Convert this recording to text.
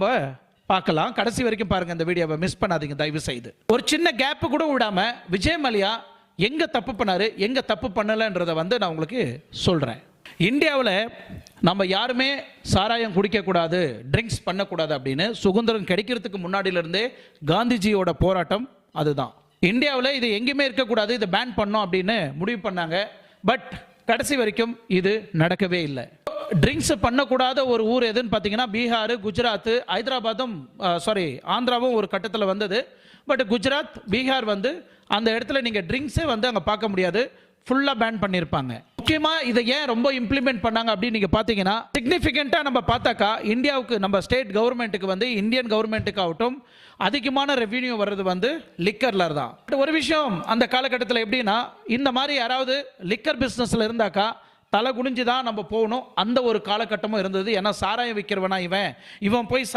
நம்ம பார்க்கலாம். கடைசி வரைக்கும் பாருங்க, இந்த வீடியோவை மிஸ் பண்ணாதீங்க தயவு செய்து. ஒரு சின்ன கேப் கூட விடாம விஜய் மல்லையா எங்க தப்பு பண்ணாரு, எங்க தப்பு பண்ணலன்றதை நான் உங்களுக்கு சொல்றேன். இந்தியாவில் நம்ம யாருமே சாராயம் குடிக்கக்கூடாது, ட்ரிங்க்ஸ் பண்ணக்கூடாது அப்படின்னு சுதந்திரம் கிடைக்கிறதுக்கு முன்னாடியிலிருந்தே காந்திஜியோட போராட்டம் அதுதான். இந்தியாவில் இது எங்கேயுமே இருக்கக்கூடாது, இதை பேன் பண்ணோம் அப்படின்னு முடிவு பண்ணாங்க. பட் கடைசி வரைக்கும் இது நடக்கவே இல்லை. ட்ரிங்க்ஸ் பண்ணக்கூடாத ஒரு ஊர் எதுன்னு பார்த்தீங்கன்னா பீகார், குஜராத், ஹைதராபாத்தும் ஆந்திராவும் ஒரு கட்டத்தில் வந்தது. பட் குஜராத், பீகார் அந்த இடத்துல நீங்கள் ட்ரிங்க்ஸே அங்கே பார்க்க முடியாது, ஃபுல்லாக பேன் பண்ணியிருப்பாங்க. முக்கியமாக இதை ஏன் ரொம்ப இம்ப்ளிமெண்ட் பண்ணாங்க அப்படின்னு நீங்கள் பார்த்தீங்கன்னா, சிக்னிஃபிகண்ட்டாக நம்ம பார்த்தாக்கா இந்தியாவுக்கு, நம்ம ஸ்டேட் கவர்மெண்ட்டுக்கு இந்தியன் கவர்மெண்ட்டுக்கு ஆகட்டும் அதிகமான ரெவென்யூ வர்றது லிக்கரில் தான். ஒரு விஷயம் அந்த காலகட்டத்தில் எப்படின்னா, இந்த மாதிரி யாராவது லிக்கர் பிஸ்னஸில் இருந்தாக்கா தலை குனிஞ்சு தான் நம்ம போகணும். அந்த ஒரு காலகட்டமும் இருந்தது. ஏன்னா சாராயம் விற்கிறவனா இவன் போய்